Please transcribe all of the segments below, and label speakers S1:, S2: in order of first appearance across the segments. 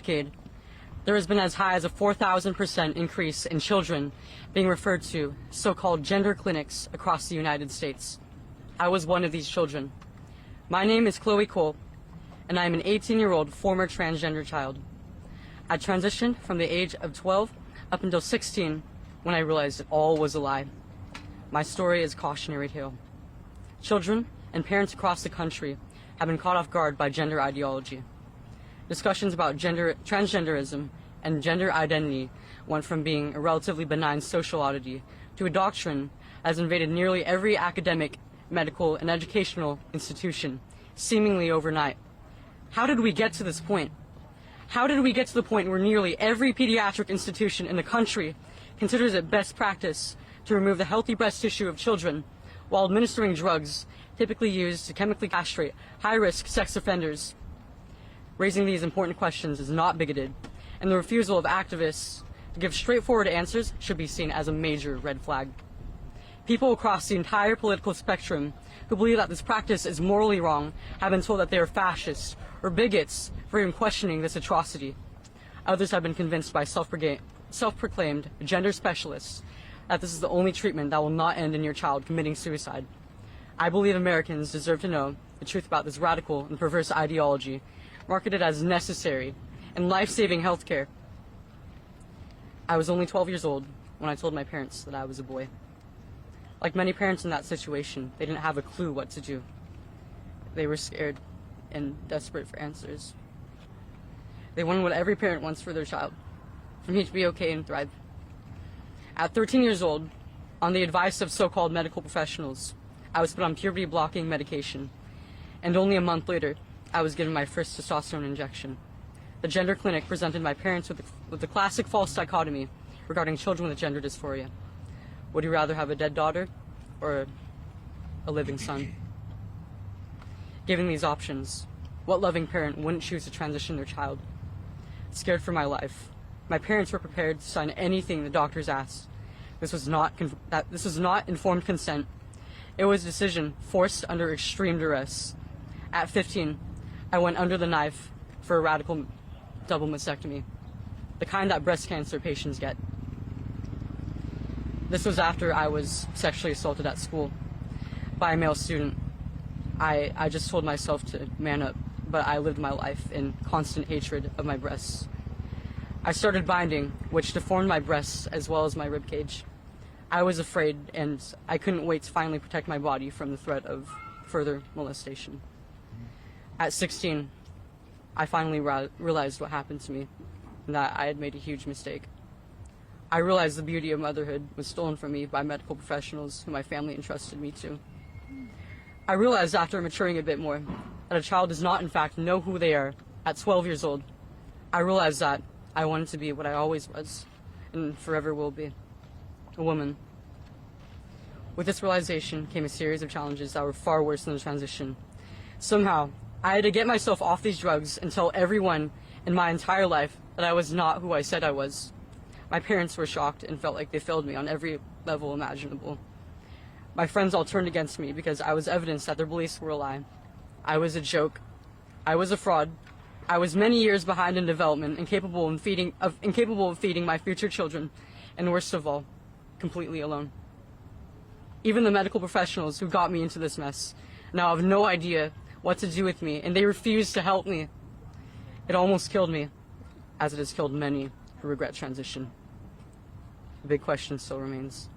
S1: decade, there has been as high as a 4,000% increase in children being referred to so-called gender clinics across the United States. I was one of these children. My name is Chloe Cole, and I am an 18-year-old former transgender child. I transitioned from the age of 12 up until 16 when I realized it all was a lie. My story is a cautionary tale. Children and parents across the country have been caught off guard by gender ideology. Discussions about transgenderism and gender identity went from being a relatively benign social oddity to a doctrine that has invaded nearly every academic, medical, and educational institution, seemingly overnight. How did we get to this point? How did we get to the point where nearly every pediatric institution in the country considers it best practice to remove the healthy breast tissue of children while administering drugs typically used to chemically castrate high-risk sex offenders? Raising these important questions is not bigoted, and the refusal of activists to give straightforward answers should be seen as a major red flag. People across the entire political spectrum who believe that this practice is morally wrong have been told that they are fascists or bigots for even questioning this atrocity. Others have been convinced by self-proclaimed gender specialists that this is the only treatment that will not end in your child committing suicide. I believe Americans deserve to know the truth about this radical and perverse ideology marketed as necessary and life-saving healthcare. I was only 12 years old when I told my parents that I was a boy. Like many parents in that situation, they didn't have a clue what to do. They were scared and desperate for answers. They wanted what every parent wants for their child, for me to be okay and thrive. At 13 years old, on the advice of so-called medical professionals, I was put on puberty-blocking medication, and only a month later, I was given my first testosterone injection. The gender clinic presented my parents with the classic false dichotomy regarding children with gender dysphoria. Would you rather have a dead daughter or a living son? Given these options, what loving parent wouldn't choose to transition their child? Scared for my life, my parents were prepared to sign anything the doctors asked. This was not informed consent. It was a decision forced under extreme duress. At 15, I went under the knife for a radical double mastectomy, the kind that breast cancer patients get. This was after I was sexually assaulted at school by a male student. I just told myself to man up, but I lived my life in constant hatred of my breasts. I started binding, which deformed my breasts as well as my ribcage. I was afraid, and I couldn't wait to finally protect my body from the threat of further molestation. At 16, I finally realized what happened to me, and that I had made a huge mistake. I realized the beauty of motherhood was stolen from me by medical professionals who my family entrusted me to. I realized after maturing a bit more that a child does not in fact know who they are at 12 years old. I realized that I wanted to be what I always was, and forever will be, a woman. With this realization came a series of challenges that were far worse than the transition. Somehow, I had to get myself off these drugs and tell everyone in my entire life that I was not who I said I was. My parents were shocked and felt like they failed me on every level imaginable. My friends all turned against me because I was evidence that their beliefs were a lie. I was a joke. I was a fraud. I was many years behind in development, incapable of feeding my future children, and worst of all, completely alone. Even the medical professionals who got me into this mess now have no idea what to do with me, and they refuse to help me. It almost killed me, as it has killed many who regret transition. The big question still remains.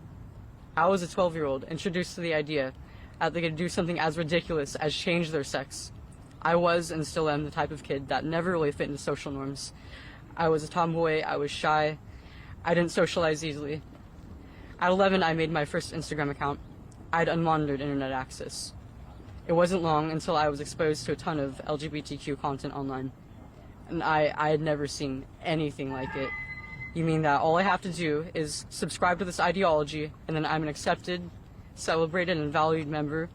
S1: How was a 12-year-old introduced to the idea that they could do something as ridiculous as change their sex? I was and still am the type of kid that never really fit into social norms. I was a tomboy, I was shy, I didn't socialize easily. At 11, I made my first Instagram account. I had unmonitored internet access. It wasn't long until I was exposed to a ton of LGBTQ content online, and I had never seen anything like it. You mean that all I have to do is subscribe to this ideology, and then I'm an accepted, celebrated, and valued member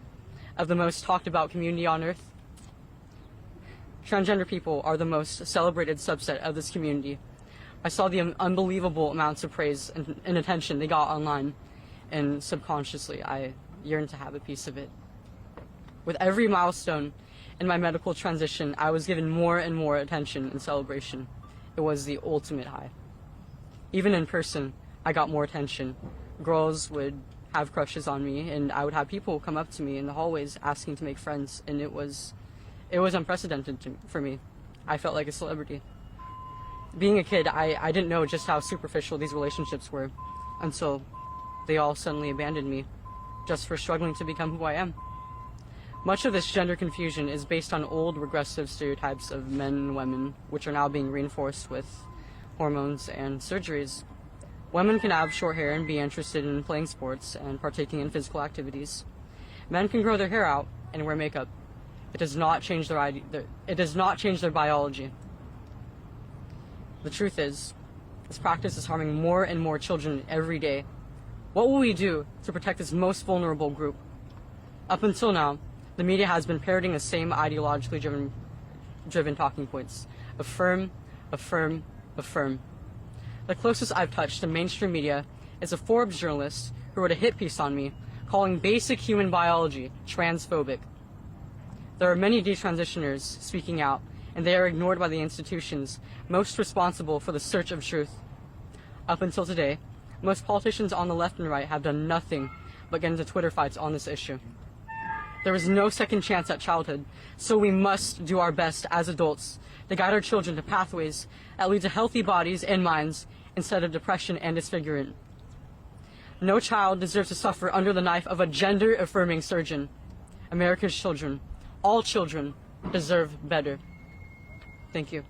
S1: of the most talked about community on earth? Transgender people are the most celebrated subset of this community. I saw the unbelievable amounts of praise and attention they got online, and subconsciously I yearned to have a piece of it. With every milestone in my medical transition, I was given more and more attention and celebration. it was the ultimate high. Even in person, I got more attention. Girls would have crushes on me, and I would have people come up to me in the hallways asking to make friends, and it was unprecedented for me. I felt like a celebrity. Being a kid, I didn't know just how superficial these relationships were until they all suddenly abandoned me just for struggling to become who I am. Much of this gender confusion is based on old regressive stereotypes of men and women, which are now being reinforced with hormones and surgeries. Women can have short hair and be interested in playing sports and partaking in physical activities. Men can grow their hair out and wear makeup. It does not change their biology. The truth is, this practice is harming more and more children every day. What will we do to protect this most vulnerable group? Up until now, the media has been parroting the same ideologically driven talking points. Affirm, affirm, affirm. The closest I've touched to mainstream media is a Forbes journalist who wrote a hit piece on me calling basic human biology transphobic. There are many detransitioners speaking out, and they are ignored by the institutions most responsible for the search of truth. Up until today, most politicians on the left and right have done nothing but get into Twitter fights on this issue. There is no second chance at childhood, so we must do our best as adults to guide our children to pathways that lead to healthy bodies and minds instead of depression and disfigurement. No child deserves to suffer under the knife of a gender-affirming surgeon. America's children, all children, deserve better. Thank you.